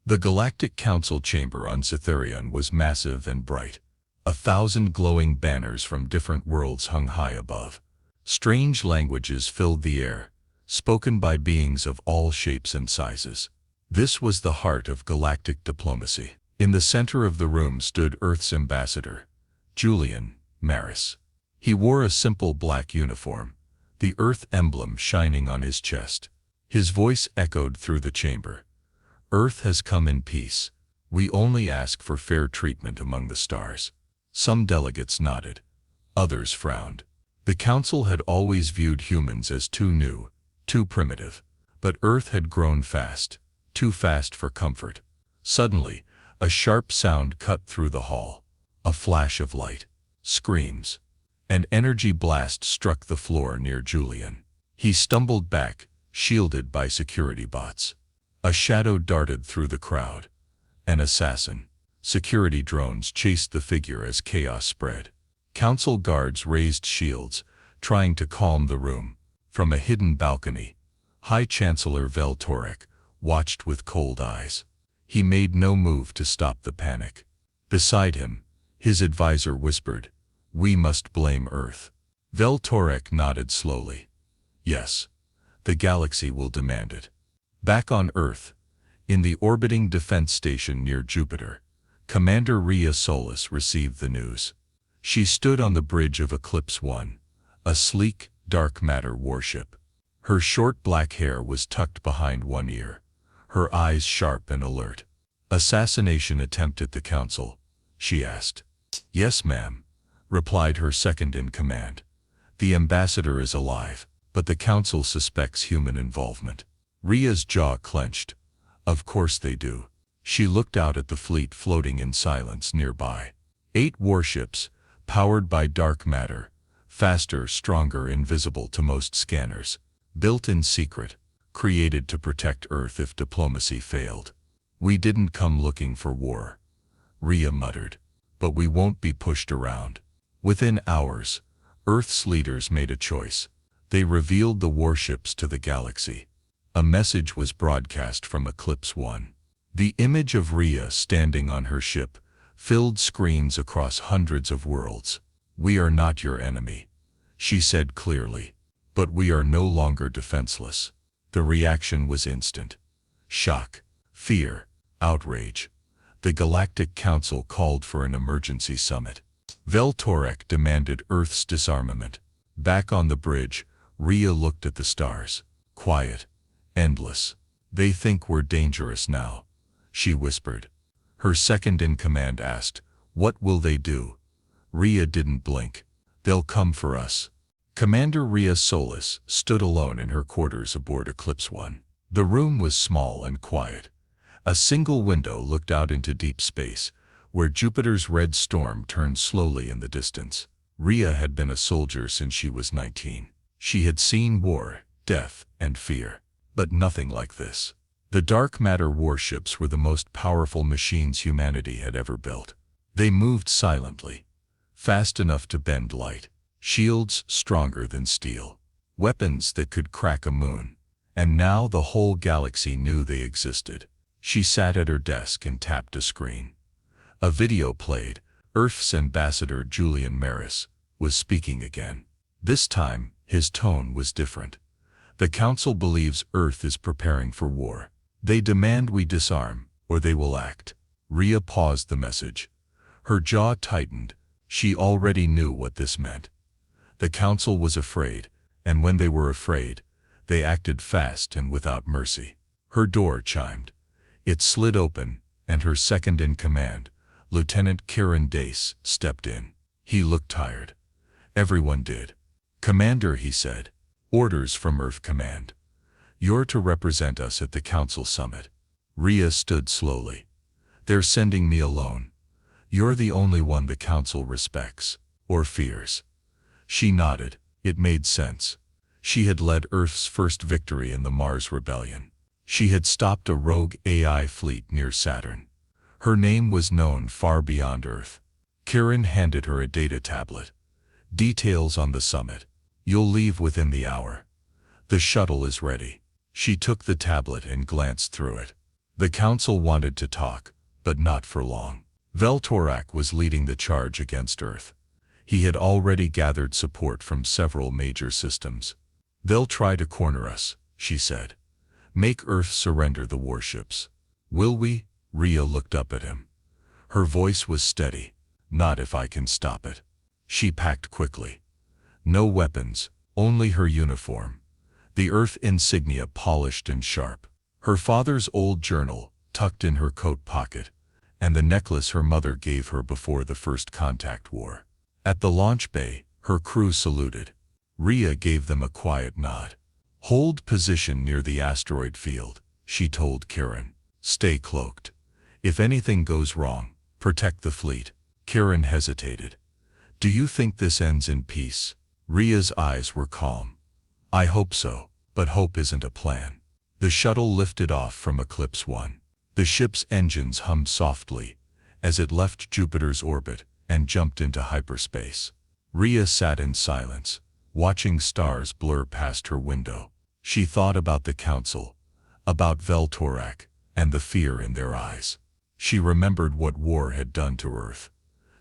The Galactic Council chamber on Cytherion was massive and bright. 1,000 glowing banners from different worlds hung high above. Strange languages filled the air, spoken by beings of all shapes and sizes. This was the heart of galactic diplomacy. In the center of the room stood Earth's ambassador, Julian Maris. He wore a simple black uniform, the Earth emblem shining on his chest. His voice echoed through the chamber. Earth has come in peace. We only ask for fair treatment among the stars. Some delegates nodded. Others frowned. The Council had always viewed humans as too new, too primitive. But Earth had grown fast, too fast for comfort. Suddenly, a sharp sound cut through the hall. A flash of light. Screams. An energy blast struck the floor near Julian. He stumbled back, shielded by security bots. A shadow darted through the crowd. An assassin. Security drones chased the figure as chaos spread. Council guards raised shields, trying to calm the room. From a hidden balcony, High Chancellor Veltorek watched with cold eyes. He made no move to stop the panic. Beside him, his advisor whispered, "We must blame Earth." Veltorek nodded slowly. "Yes, the galaxy will demand it." Back on Earth, in the orbiting defense station near Jupiter, Commander Rhea Solis received the news. She stood on the bridge of Eclipse 1, a sleek, dark matter warship. Her short black hair was tucked behind one ear, her eyes sharp and alert. "Assassination attempt at the Council?" she asked. "Yes, ma'am," replied her second-in-command. "The ambassador is alive, but the Council suspects human involvement." Rhea's jaw clenched. Of course they do. She looked out at the fleet floating in silence nearby. 8 warships, powered by dark matter, faster, stronger, invisible to most scanners, built in secret, created to protect Earth if diplomacy failed. "We didn't come looking for war," Rhea muttered, "but we won't be pushed around." Within hours, Earth's leaders made a choice. They revealed the warships to the galaxy. A message was broadcast from Eclipse 1. The image of Rhea standing on her ship filled screens across hundreds of worlds. "We are not your enemy," she said clearly, "but we are no longer defenseless." The reaction was instant. Shock, fear, outrage. The Galactic Council called for an emergency summit. Veltorek demanded Earth's disarmament. Back on the bridge, Rhea looked at the stars. Quiet. Endless. "They think we're dangerous now," she whispered. Her second-in-command asked, "What will they do?" Rhea didn't blink. "They'll come for us." Commander Rhea Solis stood alone in her quarters aboard Eclipse 1. The room was small and quiet. A single window looked out into deep space, where Jupiter's red storm turned slowly in the distance. Rhea had been a soldier since she was 19. She had seen war, death, and fear. But nothing like this. The dark matter warships were the most powerful machines humanity had ever built. They moved silently, fast enough to bend light, shields stronger than steel, weapons that could crack a moon. And now the whole galaxy knew they existed. She sat at her desk and tapped a screen. A video played. Earth's ambassador Julian Maris was speaking again. This time, his tone was different. "The Council believes Earth is preparing for war. They demand we disarm, or they will act." Rhea paused the message. Her jaw tightened. She already knew what this meant. The Council was afraid, and when they were afraid, they acted fast and without mercy. Her door chimed. It slid open, and her second-in-command, Lieutenant Kieran Dace, stepped in. He looked tired. Everyone did. "Commander," he said. "Orders from Earth Command. You're to represent us at the Council Summit." Rhea stood slowly. "They're sending me alone. You're the only one the Council respects, or fears." She nodded. It made sense. She had led Earth's first victory in the Mars Rebellion. She had stopped a rogue AI fleet near Saturn. Her name was known far beyond Earth. Kieran handed her a data tablet. "Details on the summit. You'll leave within the hour. The shuttle is ready." She took the tablet and glanced through it. The council wanted to talk, but not for long. Veltorak was leading the charge against Earth. He had already gathered support from several major systems. "They'll try to corner us," she said. "Make Earth surrender the warships." "Will we?" Rhea looked up at him. Her voice was steady. "Not if I can stop it." She packed quickly. No weapons, only her uniform. The Earth insignia polished and sharp. Her father's old journal, tucked in her coat pocket, and the necklace her mother gave her before the first contact war. At the launch bay, her crew saluted. Rhea gave them a quiet nod. "Hold position near the asteroid field," she told Karen. "Stay cloaked. If anything goes wrong, protect the fleet." Karen hesitated. "Do you think this ends in peace?" Rhea's eyes were calm. "I hope so, but hope isn't a plan." The shuttle lifted off from Eclipse 1. The ship's engines hummed softly as it left Jupiter's orbit and jumped into hyperspace. Rhea sat in silence, watching stars blur past her window. She thought about the council, about Veltorak, and the fear in their eyes. She remembered what war had done to Earth.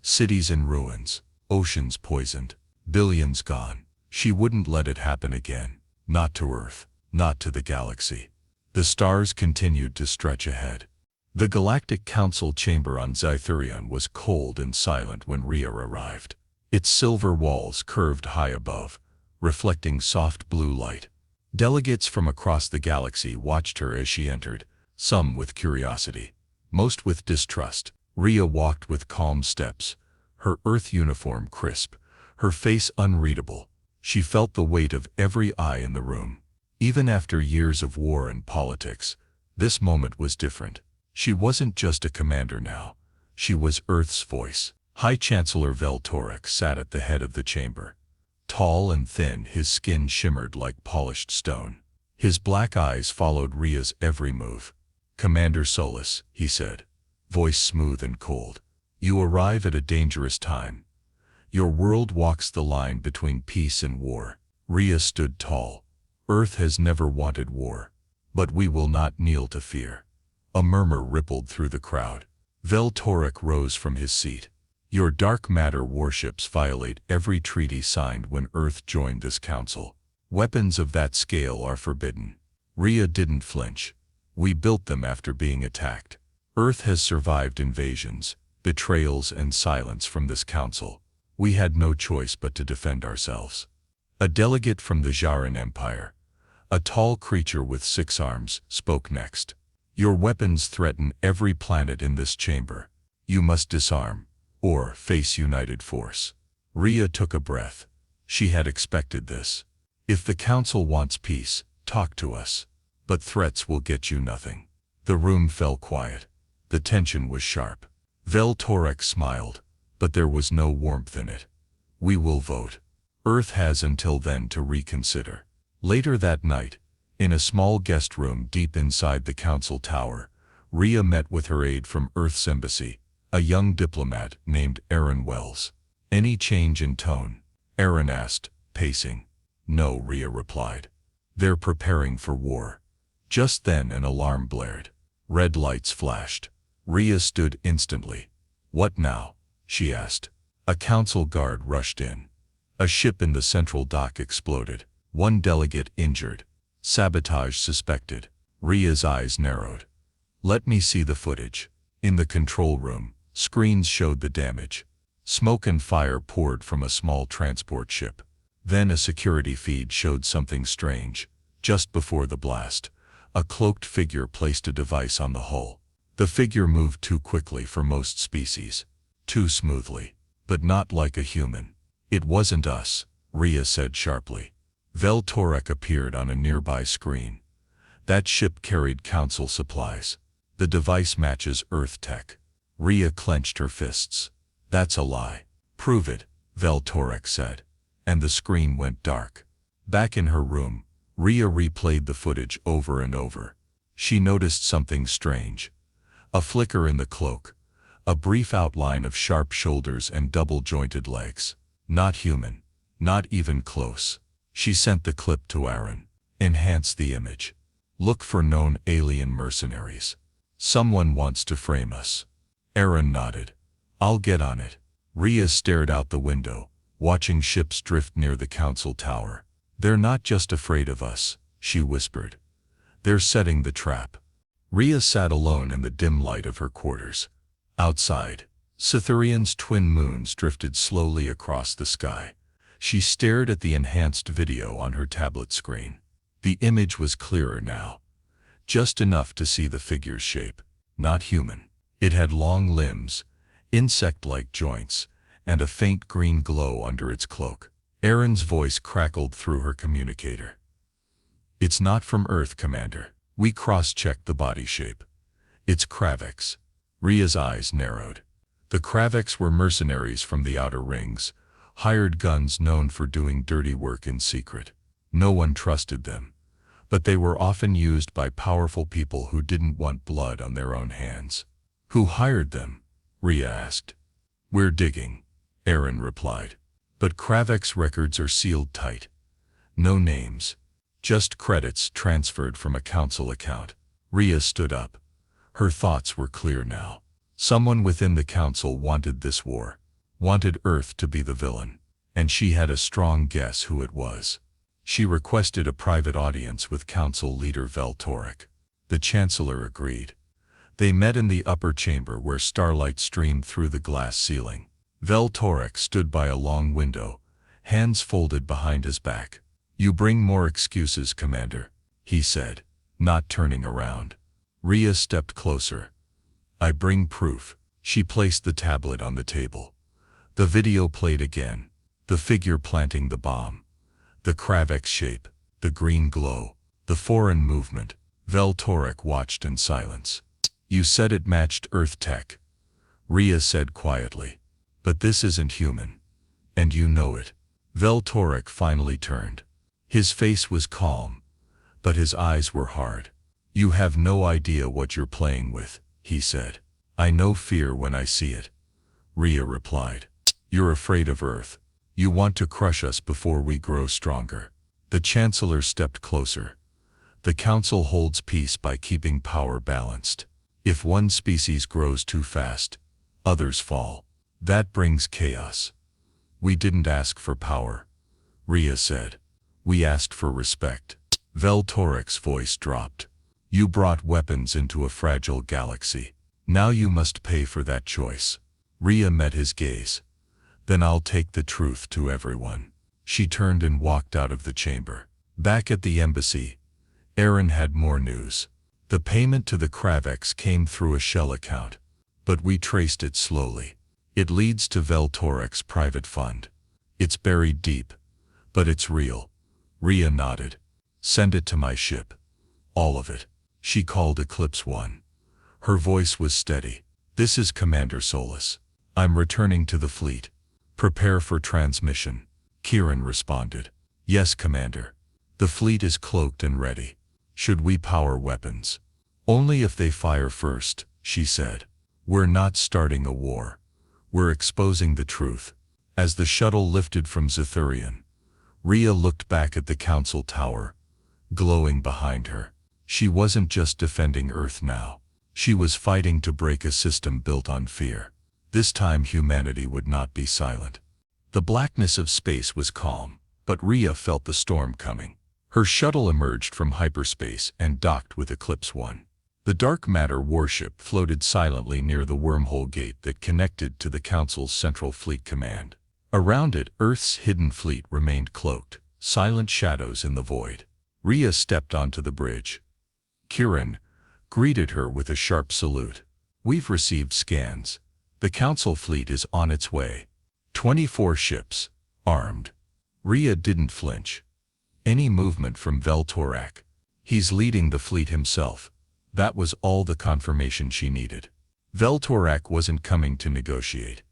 Cities in ruins, oceans poisoned, billions gone. She wouldn't let it happen again. Not to Earth, not to the galaxy. The stars continued to stretch ahead. The Galactic Council chamber on Zythurion was cold and silent when Rhea arrived. Its silver walls curved high above, reflecting soft blue light. Delegates from across the galaxy watched her as she entered, some with curiosity, most with distrust. Rhea walked with calm steps, her Earth uniform crisp, her face unreadable. She felt the weight of every eye in the room. Even after years of war and politics, this moment was different. She wasn't just a commander now. She was Earth's voice. High Chancellor Veltorak sat at the head of the chamber. Tall and thin, his skin shimmered like polished stone. His black eyes followed Rhea's every move. "Commander Solus," he said, voice smooth and cold. "You arrive at a dangerous time. Your world walks the line between peace and war." Rhea stood tall. "Earth has never wanted war. But we will not kneel to fear." A murmur rippled through the crowd. Veltorak rose from his seat. "Your dark matter warships violate every treaty signed when Earth joined this council. Weapons of that scale are forbidden." Rhea didn't flinch. "We built them after being attacked. Earth has survived invasions, betrayals and silence from this council. We had no choice but to defend ourselves." A delegate from the Jaran Empire, a tall creature with 6 arms, spoke next. "Your weapons threaten every planet in this chamber. You must disarm, or face united force." Rhea took a breath. She had expected this. "If the council wants peace, talk to us. But threats will get you nothing." The room fell quiet. The tension was sharp. Veltorak smiled, but there was no warmth in it. "We will vote. Earth has until then to reconsider." Later that night, in a small guest room deep inside the council tower, Rhea met with her aide from Earth's embassy, a young diplomat named Aaron Wells. "Any change in tone?" Aaron asked, pacing. "No," Rhea replied. "They're preparing for war." Just then an alarm blared. Red lights flashed. Rhea stood instantly. "What now?" she asked. A council guard rushed in. A ship in the central dock exploded. One delegate injured. Sabotage suspected. Rhea's eyes narrowed. "Let me see the footage." In the control room, screens showed the damage. Smoke and fire poured from a small transport ship. Then a security feed showed something strange. Just before the blast, a cloaked figure placed a device on the hull. The figure moved too quickly for most species. Too smoothly. But not like a human. "It wasn't us," Rhea said sharply. Veltorak appeared on a nearby screen. "That ship carried council supplies. The device matches Earth tech." Rhea clenched her fists. "That's a lie." "Prove it," Veltorak said. And the screen went dark. Back in her room, Rhea replayed the footage over and over. She noticed something strange. A flicker in the cloak. A brief outline of sharp shoulders and double-jointed legs. Not human. Not even close. She sent the clip to Aaron. "Enhance the image. Look for known alien mercenaries." Someone wants to frame us. Aaron nodded. I'll get on it. Rhea stared out the window, watching ships drift near the council tower. They're not just afraid of us, she whispered. They're setting the trap. Rhea sat alone in the dim light of her quarters. Outside, Cytherean's twin moons drifted slowly across the sky. She stared at the enhanced video on her tablet screen. The image was clearer now, just enough to see the figure's shape. Not human. It had long limbs, insect-like joints, and a faint green glow under its cloak. Aaron's voice crackled through her communicator. It's not from Earth, Commander. We cross-checked the body shape. It's Kravex. Rhea's eyes narrowed. The Kravex were mercenaries from the outer rings, hired guns known for doing dirty work in secret. No one trusted them, but they were often used by powerful people who didn't want blood on their own hands. Who hired them? Rhea asked. We're digging, Aaron replied. But Kravex records are sealed tight. No names, just credits transferred from a council account. Rhea stood up. Her thoughts were clear now. Someone within the council wanted this war, wanted Earth to be the villain, and she had a strong guess who it was. She requested a private audience with council leader Veltorek. The chancellor agreed. They met in the upper chamber where starlight streamed through the glass ceiling. Veltorek stood by a long window, hands folded behind his back. You bring more excuses, Commander, he said, not turning around. Rhea stepped closer. I bring proof. She placed the tablet on the table. The video played again, the figure planting the bomb. The Kravex shape, the green glow, the foreign movement. Veltorek watched in silence. You said it matched Earth tech, Rhea said quietly. But this isn't human. And you know it. Veltorek finally turned. His face was calm, but his eyes were hard. You have no idea what you're playing with, he said. I know fear when I see it, Rhea replied. You're afraid of Earth. You want to crush us before we grow stronger. The Chancellor stepped closer. The Council holds peace by keeping power balanced. If one species grows too fast, others fall. That brings chaos. We didn't ask for power, Rhea said. We asked for respect. Veltorek's voice dropped. You brought weapons into a fragile galaxy. Now you must pay for that choice. Rhea met his gaze. Then I'll take the truth to everyone. She turned and walked out of the chamber. Back at the embassy, Aaron had more news. The payment to the Kravex came through a shell account, but we traced it slowly. It leads to Veltorek's private fund. It's buried deep, but it's real. Rhea nodded. Send it to my ship. All of it. She called Eclipse 1. Her voice was steady. This is Commander Solus. I'm returning to the fleet. Prepare for transmission. Kieran responded. Yes, Commander. The fleet is cloaked and ready. Should we power weapons? Only if they fire first, she said. We're not starting a war. We're exposing the truth. As the shuttle lifted from Cytherean, Rhea looked back at the council tower, glowing behind her. She wasn't just defending Earth now. She was fighting to break a system built on fear. This time humanity would not be silent. The blackness of space was calm, but Rhea felt the storm coming. Her shuttle emerged from hyperspace and docked with Eclipse 1. The dark matter warship floated silently near the wormhole gate that connected to the Council's Central Fleet Command. Around it, Earth's hidden fleet remained cloaked, silent shadows in the void. Rhea stepped onto the bridge. Kieran greeted her with a sharp salute. We've received scans. The Council fleet is on its way. 24 ships, armed. Rhea didn't flinch. Any movement from Veltorek? He's leading the fleet himself. That was all the confirmation she needed. Veltorek wasn't coming to negotiate.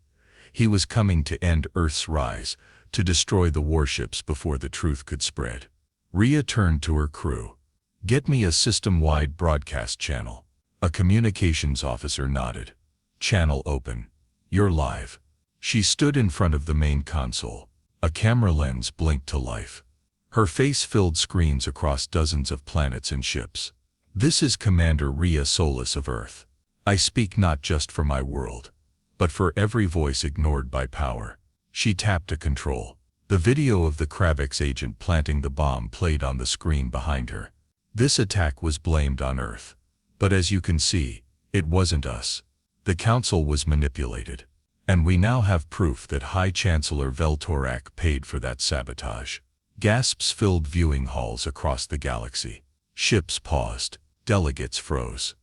He was coming to end Earth's rise, to destroy the warships before the truth could spread. Rhea turned to her crew. Get me a system-wide broadcast channel. A communications officer nodded. Channel open. You're live. She stood in front of the main console. A camera lens blinked to life. Her face filled screens across dozens of planets and ships. This is Commander Rhea Solis of Earth. I speak not just for my world, but for every voice ignored by power. She tapped a control. The video of the Kravix agent planting the bomb played on the screen behind her. This attack was blamed on Earth. But as you can see, it wasn't us. The Council was manipulated. And we now have proof that High Chancellor Veltorak paid for that sabotage. Gasps filled viewing halls across the galaxy. Ships paused. Delegates froze.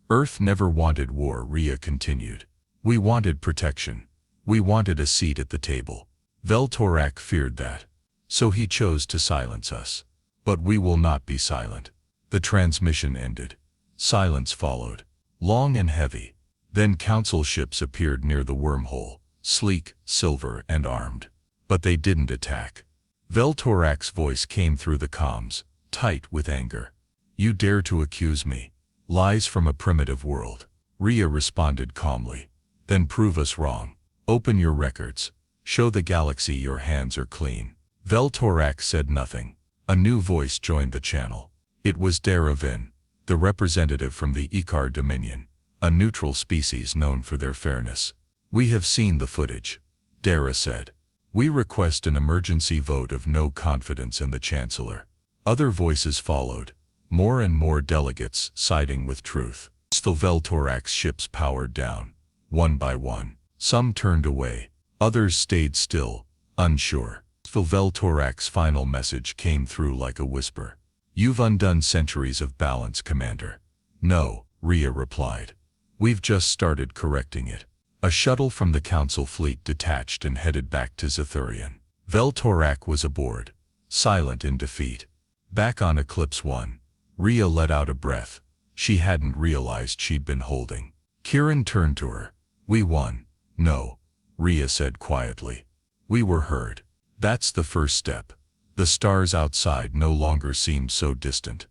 Earth never wanted war, Rhea continued. We wanted protection. We wanted a seat at the table. Veltorak feared that. So he chose to silence us. But we will not be silent. The transmission ended. Silence followed. Long and heavy. Then Council ships appeared near the wormhole, sleek, silver, and armed. But they didn't attack. Veltorak's voice came through the comms, tight with anger. You dare to accuse me? Lies from a primitive world. Rhea responded calmly. Then prove us wrong. Open your records. Show the galaxy your hands are clean. Veltorak said nothing. A new voice joined the channel. It was Daravin, the representative from the Ikar Dominion, a neutral species known for their fairness. We have seen the footage, Dara said. We request an emergency vote of no confidence in the Chancellor. Other voices followed. More and more delegates siding with truth. Still Veltorak's ships powered down. One by one. Some turned away. Others stayed still, unsure. Still Veltorak's final message came through like a whisper. You've undone centuries of balance, Commander. No, Rhea replied. We've just started correcting it. A shuttle from the Council fleet detached and headed back to Zethurian. Veltorak was aboard, silent in defeat. Back on Eclipse 1, Rhea let out a breath. She hadn't realized she'd been holding. Kieran turned to her. We won. No, Rhea said quietly. We were heard. That's the first step. The stars outside no longer seemed so distant.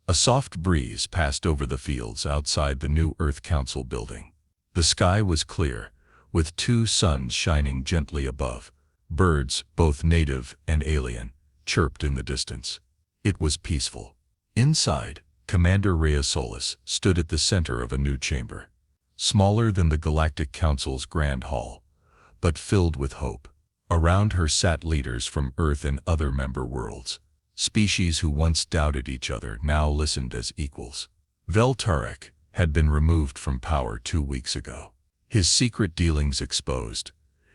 A soft breeze passed over the fields outside the new Earth Council building. The sky was clear, with two suns shining gently above. Birds, both native and alien, chirped in the distance. It was peaceful. Inside, Commander Rhea Solis stood at the center of a new chamber. Smaller than the Galactic Council's Grand Hall, but filled with hope. Around her sat leaders from Earth and other member worlds. Species who once doubted each other now listened as equals. Veltorak had been removed from power 2 weeks ago. His secret dealings exposed.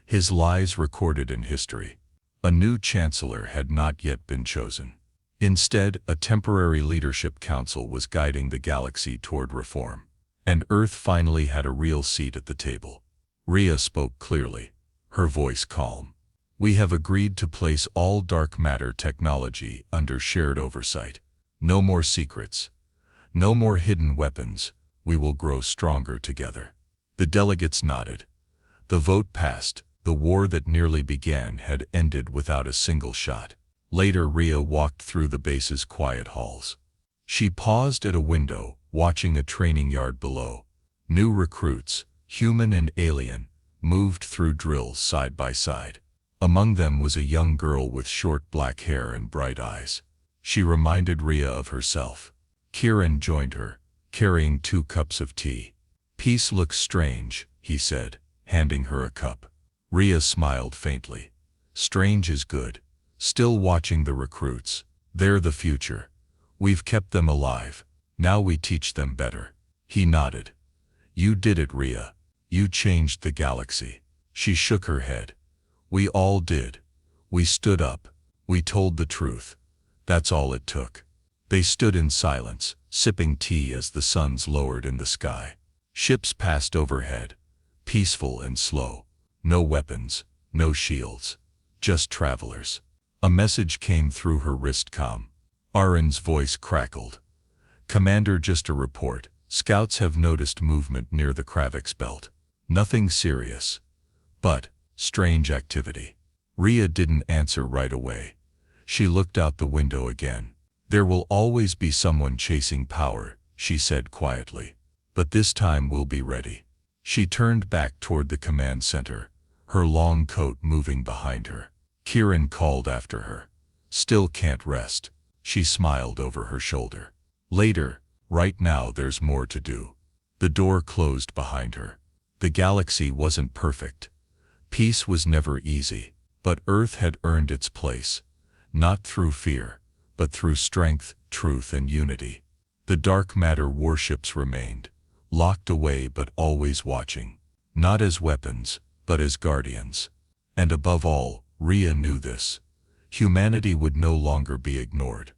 His lies recorded in history. A new chancellor had not yet been chosen. Instead, a temporary leadership council was guiding the galaxy toward reform. And Earth finally had a real seat at the table. Rhea spoke clearly, her voice calm. We have agreed to place all dark matter technology under shared oversight. No more secrets. No more hidden weapons. We will grow stronger together. The delegates nodded. The vote passed. The war that nearly began had ended without a single shot. Later, Rhea walked through the base's quiet halls. She paused at a window, watching a training yard below. New recruits, human and alien, moved through drills side by side. Among them was a young girl with short black hair and bright eyes. She reminded Rhea of herself. Kieran joined her, carrying 2 cups of tea. Peace looks strange, he said, handing her a cup. Rhea smiled faintly. Strange is good. Still watching the recruits. They're the future. We've kept them alive. Now we teach them better. He nodded. You did it, Rhea. You changed the galaxy. She shook her head. We all did. We stood up. We told the truth. That's all it took. They stood in silence, sipping tea as the suns lowered in the sky. Ships passed overhead, peaceful and slow. No weapons, no shields. Just travelers. A message came through her wrist comm. Arin's voice crackled. Commander, just a report. Scouts have noticed movement near the Kravix belt. Nothing serious. But strange activity. Rhea didn't answer right away. She looked out the window again. There will always be someone chasing power, she said quietly. But this time we'll be ready. She turned back toward the command center, her long coat moving behind her. Kieran called after her. Still can't rest. She smiled over her shoulder. Later, Right now there's more to do. The door closed behind her. The galaxy wasn't perfect. Peace was never easy. But Earth had earned its place. Not through fear, but through strength, truth, and unity. The dark matter warships remained, locked away but always watching. Not as weapons, but as guardians. And above all, Rhea knew this. Humanity would no longer be ignored.